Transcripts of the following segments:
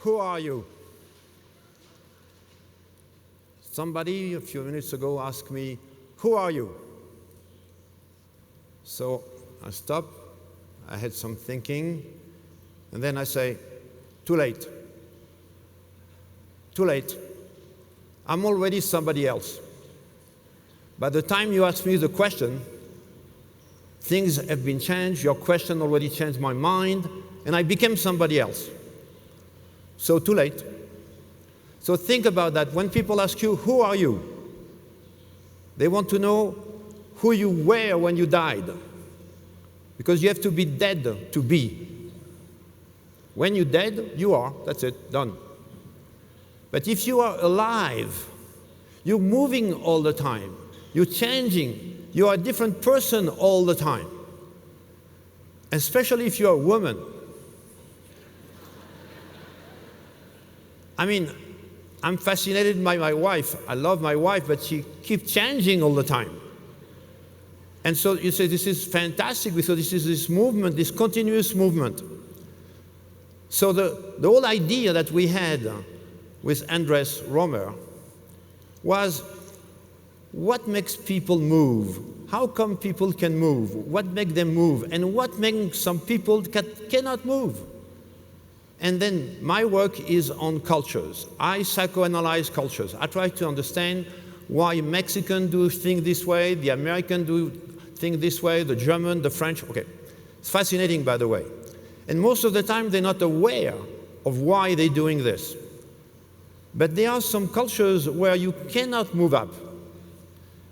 Who are you? Somebody a few minutes ago asked me, who are you? So I stopped, I had some thinking, and then I say, too late. Too late. I'm already somebody else. By the time you ask me the question, things have been changed, your question already changed my mind, and I became somebody else. So too late. So think about that. When people ask you, who are you? They want to know who you were when you died. Because you have to be dead to be. When you're dead, you are. That's it. Done. But if you are alive, you're moving all the time. You're changing. You are a different person all the time. Especially if you're a woman. I mean, I'm fascinated by my wife. I love my wife, but she keeps changing all the time. And so you say, this is fantastic, because this is this movement, this continuous movement. So the whole idea that we had with Andrés Roemer was, what makes people move? How come people can move? What makes them move? And what makes some people cannot move? And then my work is on cultures. I psychoanalyze cultures. I try to understand why Mexicans do things this way, the Americans do things this way, the German, the French. Okay, it's fascinating, by the way. And most of the time, they're not aware of why they're doing this. But there are some cultures where you cannot move up.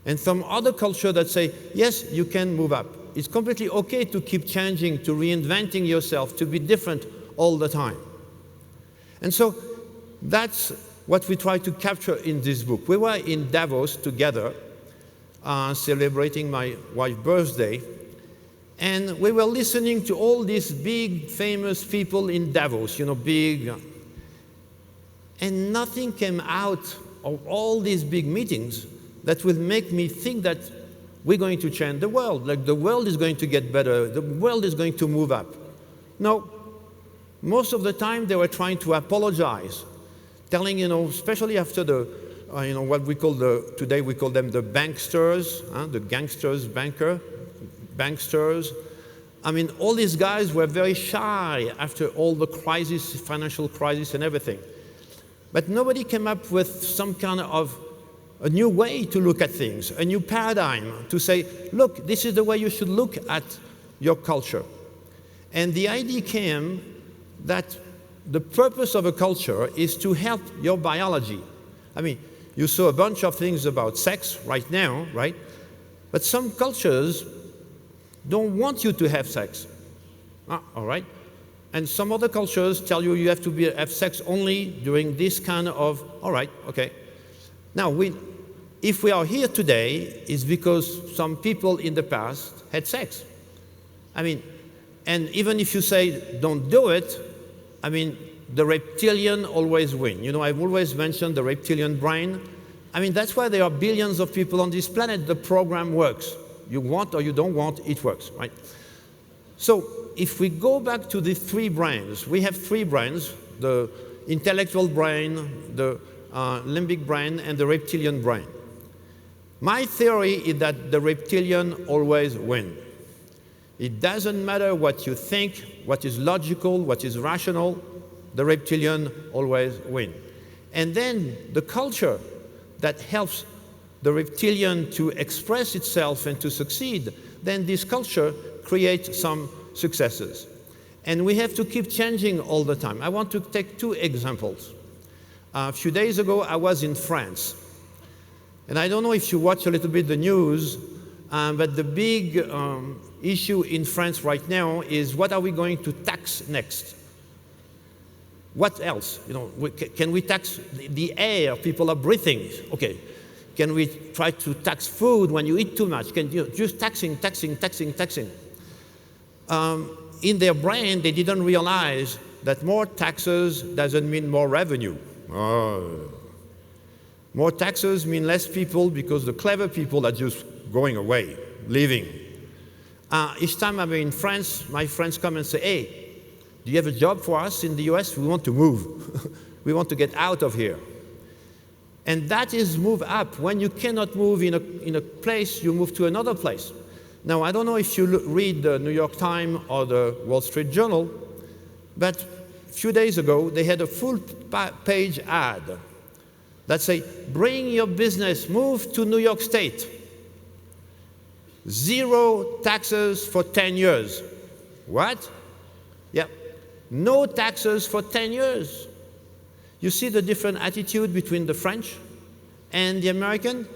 And some other culture that say, yes, you can move up. It's completely okay to keep changing, to reinventing yourself, to be different all the time. And so that's what we try to capture in this book. We were in Davos together, celebrating my wife's birthday, and we were listening to all these big, famous people in Davos, you know, big, and nothing came out of all these big meetings that will make me think that we're going to change the world, like the world is going to get better, the world is going to move up. No. Most of the time, they were trying to apologize, telling, you know, especially after the, you know, what we call today we call them the banksters, the gangsters, banksters. I mean, all these guys were very shy after all the crisis, financial crisis and everything. But nobody came up with some kind of a new way to look at things, a new paradigm to say, look, this is the way you should look at your culture. And the idea came that the purpose of a culture is to help your biology. I mean, you saw a bunch of things about sex right now, right? But some cultures don't want you to have sex. All right? And some other cultures tell you you have to have sex only during this kind of, all right, okay. Now, if we are here today, it's because some people in the past had sex. I mean, and even if you say don't do it, I mean, the reptilian always win. You know, I've always mentioned the reptilian brain. I mean, that's why there are billions of people on this planet. The program works. You want or you don't want, it works, right? So if we go back to the three brains, we have three brains, the intellectual brain, the limbic brain, and the reptilian brain. My theory is that the reptilian always wins. It doesn't matter what you think, what is logical, what is rational, the reptilian always wins. And then the culture that helps the reptilian to express itself and to succeed, then this culture creates some successes. And we have to keep changing all the time. I want to take two examples. A few days ago, I was in France. And I don't know if you watch a little bit the news, but the big issue in France right now is, what are we going to tax next? What else? You know, can we tax the air people are breathing? Okay. Can we try to tax food when you eat too much? Can you just taxing? In their brain, they didn't realize that more taxes doesn't mean more revenue. More taxes mean less people, because the clever people are just going away, leaving. Each time I'm in France, my friends come and say, hey, Do you have a job for us in the US? We want to move. We want to get out of here. And that is move up. When you cannot move in a place, you move to another place. Now, I don't know if you read the New York Times or the Wall Street Journal, but a few days ago, they had a full-page ad that said, bring your business, move to New York State. 0 taxes for 10 years. What? Yeah, no taxes for 10 years. You see the different attitude between the French and the American?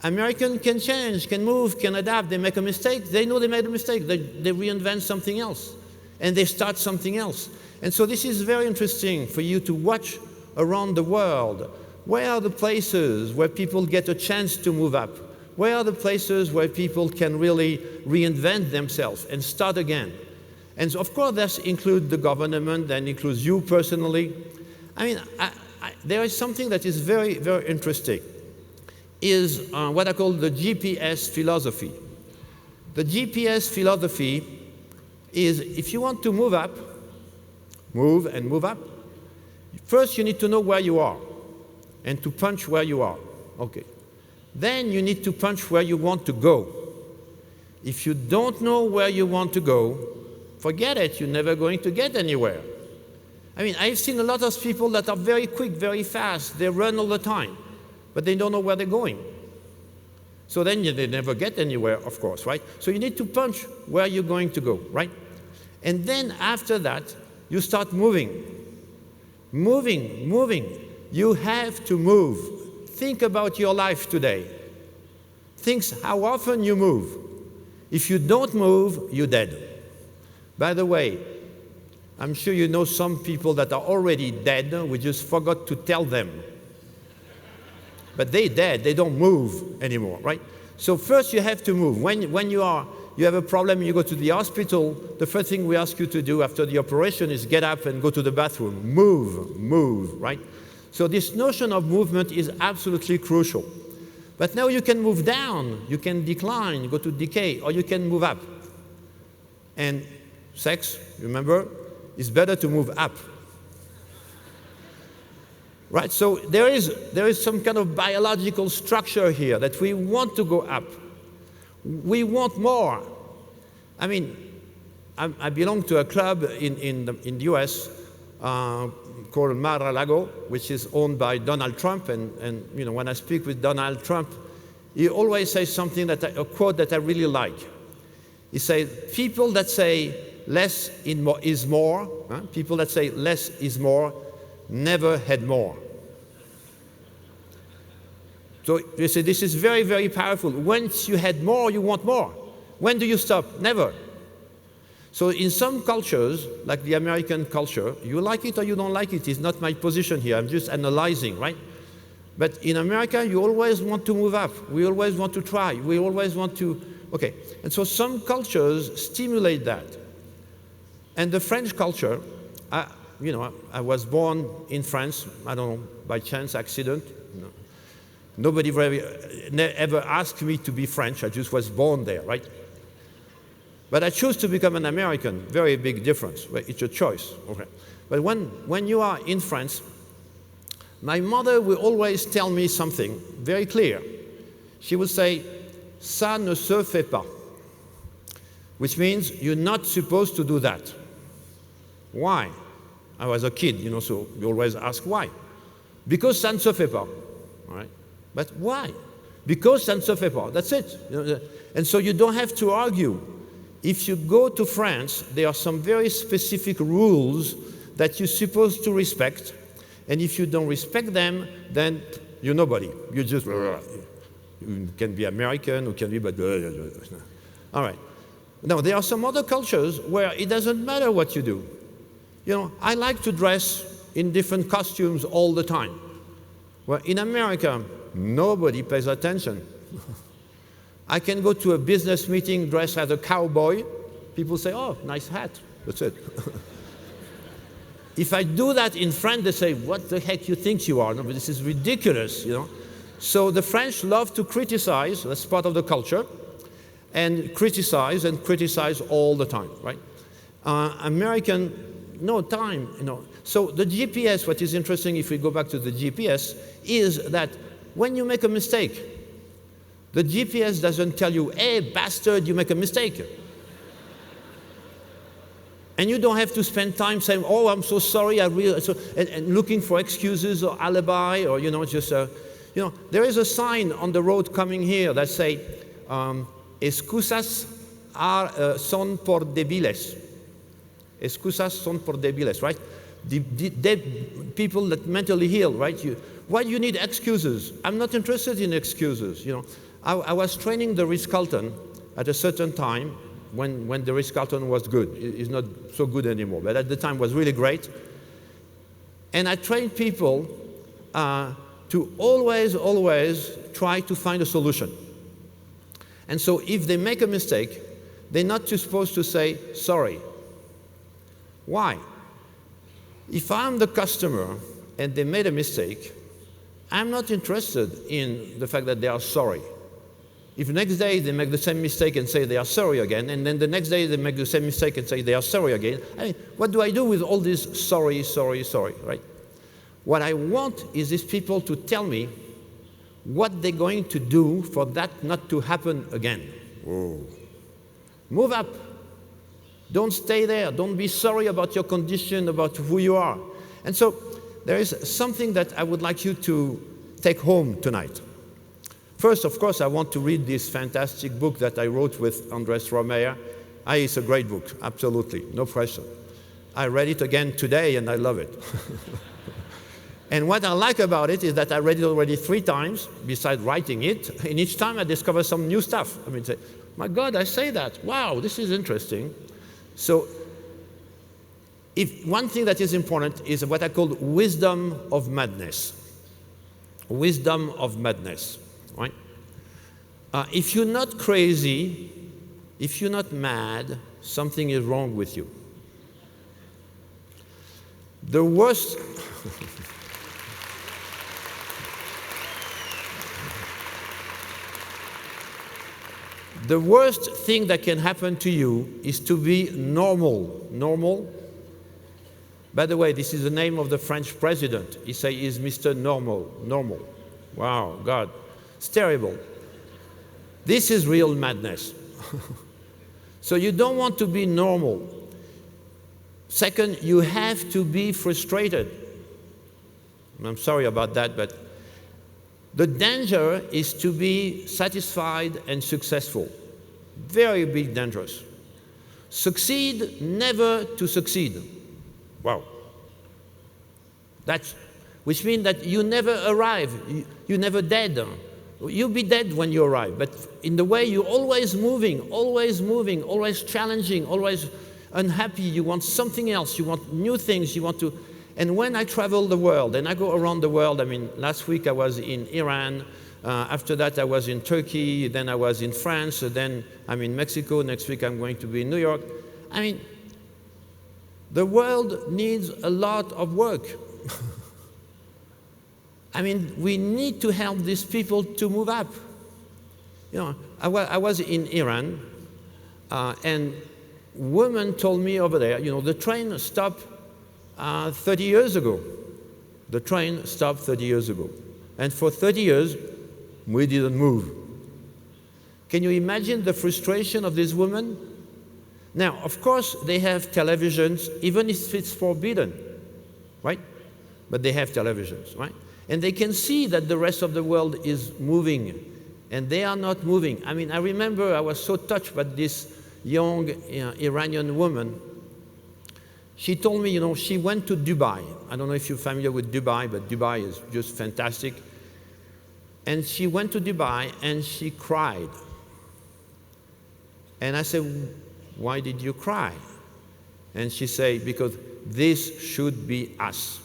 American can change, can move, can adapt. They make a mistake. They know they made a mistake. They reinvent something else. And they start something else. And so this is very interesting for you to watch around the world. Where are the places where people get a chance to move up? Where are the places where people can really reinvent themselves and start again? And so of course, that includes the government, that includes you personally. I mean, there is something that is very, very interesting, is what I call the GPS philosophy. The GPS philosophy is if you want to move up, move and move up, first you need to know where you are and to punch where you are. Okay. Then you need to punch where you want to go. If you don't know where you want to go, forget it, you're never going to get anywhere. I mean, I've seen a lot of people that are very quick, very fast. They run all the time, but they don't know where they're going. So then they never get anywhere, of course, right? So you need to punch where you're going to go, right? And then after that, you start moving. Moving, moving. You have to move. Think about your life today. Think how often you move. If you don't move, you're dead. By the way, I'm sure you know some people that are already dead. We just forgot to tell them. But they're dead. They don't move anymore, right? So first you have to move. When you have a problem, you go to the hospital, the first thing we ask you to do after the operation is get up and go to the bathroom. Move, right? So this notion of movement is absolutely crucial. But now you can move down, you can decline, go to decay, or you can move up. And sex, remember, it's better to move up. Right, so there is some kind of biological structure here that we want to go up. We want more. I mean, I belong to a club in the US called Mar-a-Lago, which is owned by Donald Trump. And you know, when I speak with Donald Trump, he always says something a quote that I really like. He says, people that say less is more, people that say less is more, never had more. So you see, this is very, very powerful. Once you had more, you want more. When do you stop? Never. So in some cultures, like the American culture, you like it or you don't like it. It's not my position here. I'm just analyzing, right? But in America, you always want to move up. We always want to try. We always want to, okay. And so some cultures stimulate that. And the French culture, you know, I was born in France, I don't know, by chance, accident. No. Nobody ever asked me to be French. I just was born there, right? But I chose to become an American. Very big difference. It's a choice. Okay. But when you are in France, my mother will always tell me something very clear. She would say, "Ça ne se fait pas," which means you're not supposed to do that. Why? I was a kid, you know, so you always ask why. Because ça ne se fait pas. All right? But why? Because ça ne se fait pas. That's it. And so you don't have to argue. If you go to France, there are some very specific rules that you're supposed to respect. And if you don't respect them, then you're nobody. You just, you can be American, you can be, but, all right. Now, there are some other cultures where it doesn't matter what you do. You know, I like to dress in different costumes all the time. Well, in America, nobody pays attention. I can go to a business meeting dressed as a cowboy. People say, "Oh, nice hat." That's it. If I do that in France, they say, "What the heck you think you are?" No, but this is ridiculous, you know. So the French love to criticize. That's part of the culture. And criticize all the time, right? American, no time, So the GPS, what is interesting if we go back to the GPS, is that when you make a mistake, the GPS doesn't tell you, hey, bastard, you make a mistake. And you don't have to spend time saying, oh, I'm so sorry, and looking for excuses or alibi, or, there is a sign on the road coming here that say, excusas son por débiles. Excusas son por débiles, right? The people that mentally ill, right? Why do you need excuses? I'm not interested in excuses, I was training the Ritz-Carlton at a certain time, when the Ritz-Carlton was good. It's not so good anymore, but at the time was really great. And I trained people to always try to find a solution. And so if they make a mistake, they're not supposed to say, sorry. Why? If I'm the customer and they made a mistake, I'm not interested in the fact that they are sorry. If the next day they make the same mistake and say they are sorry again, and then the next day they make the same mistake and say they are sorry again, what do I do with all this sorry, right? What I want is these people to tell me what they're going to do for that not to happen again. Whoa. Move up. Don't stay there. Don't be sorry about your condition, about who you are. And so there is something that I would like you to take home tonight. First, of course, I want to read this fantastic book that I wrote with Andrés Roemer. It's a great book, absolutely, no pressure. I read it again today, and I love it. And what I like about it is that I read it already 3 times, besides writing it, and each time I discover some new stuff. Say, my God, I say that. Wow, this is interesting. So, one thing that is important is what I call wisdom of madness. Wisdom of madness. Right? If you're not crazy, if you're not mad, something is wrong with you. The worst the worst thing that can happen to you is to be normal. Normal. By the way, this is the name of the French president. He says he's Mr. Normal. Normal. Wow, God. It's terrible. This is real madness. So you don't want to be normal. Second, you have to be frustrated. I'm sorry about that, but the danger is to be satisfied and successful. Very big dangerous. Succeed, never to succeed. Wow. Which means that you never arrive, you're never dead. You'll be dead when you arrive, but in the way you're always moving, always challenging, always unhappy. You want something else, you want new things, you want to. And when I travel the world, and I go around the world, last week I was in Iran, after that I was in Turkey, then I was in France, then I'm in Mexico, next week I'm going to be in New York. The world needs a lot of work. We need to help these people to move up. I was in Iran, and women told me over there, the train stopped 30 years ago. The train stopped 30 years ago. And for 30 years, we didn't move. Can you imagine the frustration of these women? Now, of course, they have televisions, even if it's forbidden, right? But they have televisions, right? And they can see that the rest of the world is moving, and they are not moving. I remember I was so touched by this young Iranian woman. She told me, she went to Dubai. I don't know if you're familiar with Dubai, but Dubai is just fantastic. And she went to Dubai, and she cried. And I said, why did you cry? And she said, because this should be us.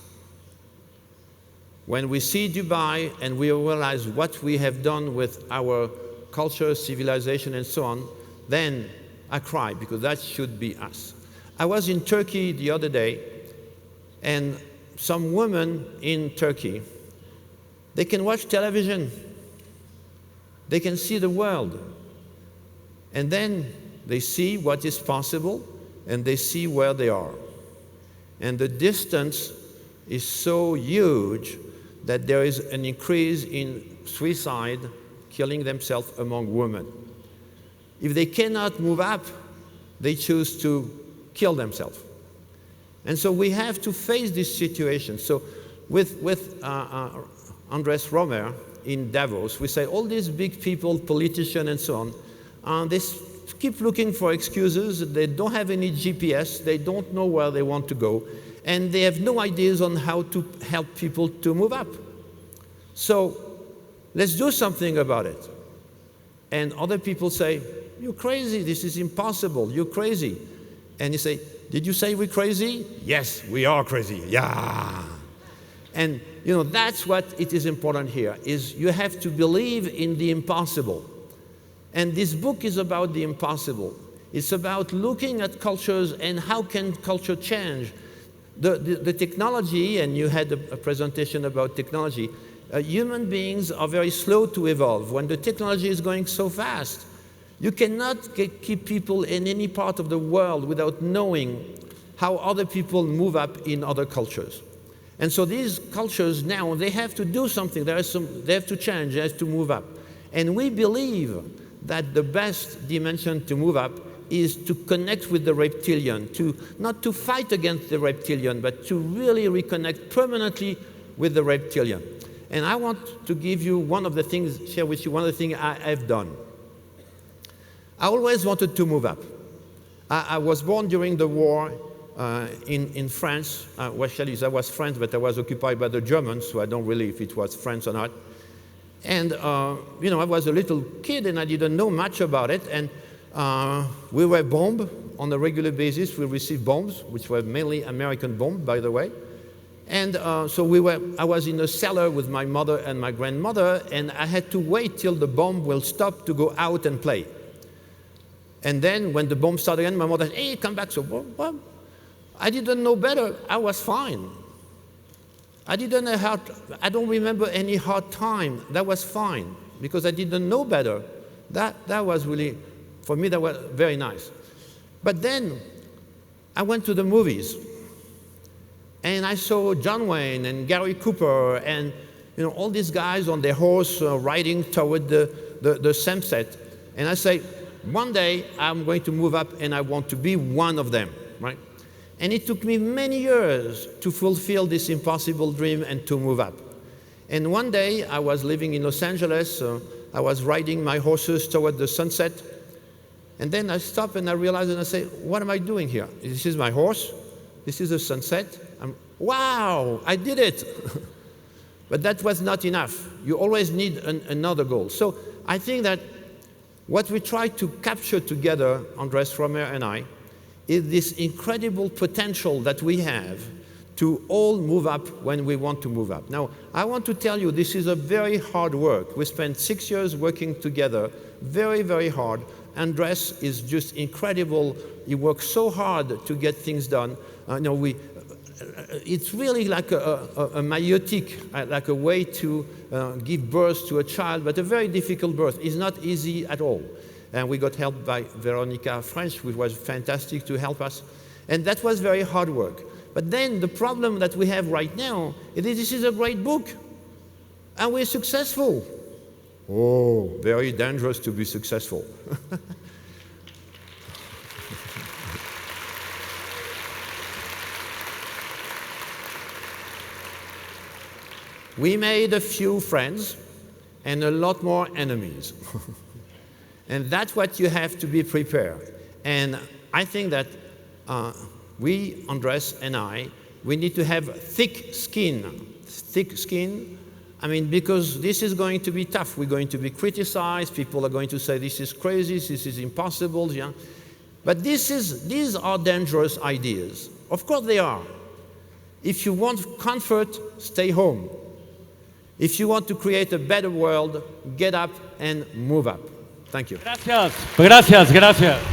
When we see Dubai and we realize what we have done with our culture, civilization, and so on, then I cry, because that should be us. I was in Turkey the other day, and some women in Turkey, they can watch television. They can see the world. And then they see what is possible, and they see where they are. And the distance is so huge that there is an increase in suicide, killing themselves among women. If they cannot move up, they choose to kill themselves. And so we have to face this situation. So with Andrés Roemer in Davos, we say all these big people, politicians and so on, they keep looking for excuses. They don't have any GPS. They don't know where they want to go. And they have no ideas on how to help people to move up. So let's do something about it. And other people say, you're crazy, this is impossible, you're crazy. And you say, did you say we're crazy? Yes, we are crazy, yeah. And that's what it is important here, is you have to believe in the impossible. And this book is about the impossible. It's about looking at cultures and how can culture change. The technology, and you had a presentation about technology, human beings are very slow to evolve when the technology is going so fast. You cannot keep people in any part of the world without knowing how other people move up in other cultures. And so these cultures now, they have to do something. They have to change, they have to move up. And we believe that the best dimension to move up is to connect with the reptilian, not to fight against the reptilian, but to really reconnect permanently with the reptilian. And I want to give you share with you one of the things I've done. I always wanted to move up. I was born during the war in France. Well, actually, I was French, but I was occupied by the Germans, so I don't really know if it was France or not. And, I was a little kid and I didn't know much about it. And we were bombed on a regular basis. We received bombs, which were mainly American bombs, by the way. And so I was in a cellar with my mother and my grandmother, and I had to wait till the bomb will stop to go out and play. And then when the bomb started again, my mother said, hey, come back. So, well, I didn't know better. I was fine. I don't remember any hard time. That was fine, because I didn't know better. That was really, for me, that was very nice. But then I went to the movies, and I saw John Wayne and Gary Cooper and all these guys on their horse riding toward the sunset. And I say, one day I'm going to move up and I want to be one of them, right? And it took me many years to fulfill this impossible dream and to move up. And one day I was living in Los Angeles. I was riding my horses toward the sunset. And then I stopped and I realized and I say, what am I doing here? This is my horse. This is a sunset. Wow, I did it. But that was not enough. You always need another goal. So I think that what we try to capture together, Andrés Roemer and I, is this incredible potential that we have to all move up when we want to move up. Now, I want to tell you this is a very hard work. We spent 6 years working together, very, very hard. Andrés is just incredible. He works so hard to get things done. It's really like a meiotic, like a way to give birth to a child, but a very difficult birth. It's not easy at all. And we got help by Veronica French, which was fantastic to help us. And that was very hard work. But then the problem that we have right now is this is a great book, and we're successful. Oh, very dangerous to be successful. We made a few friends and a lot more enemies. And that's what you have to be prepared. And I think that we, Andrés and I, we need to have thick skin. Thick skin, because this is going to be tough. We're going to be criticized. People are going to say, this is crazy, this is impossible. Yeah? But these are dangerous ideas. Of course they are. If you want comfort, stay home. If you want to create a better world, get up and move up. Thank you. Gracias. Gracias, gracias.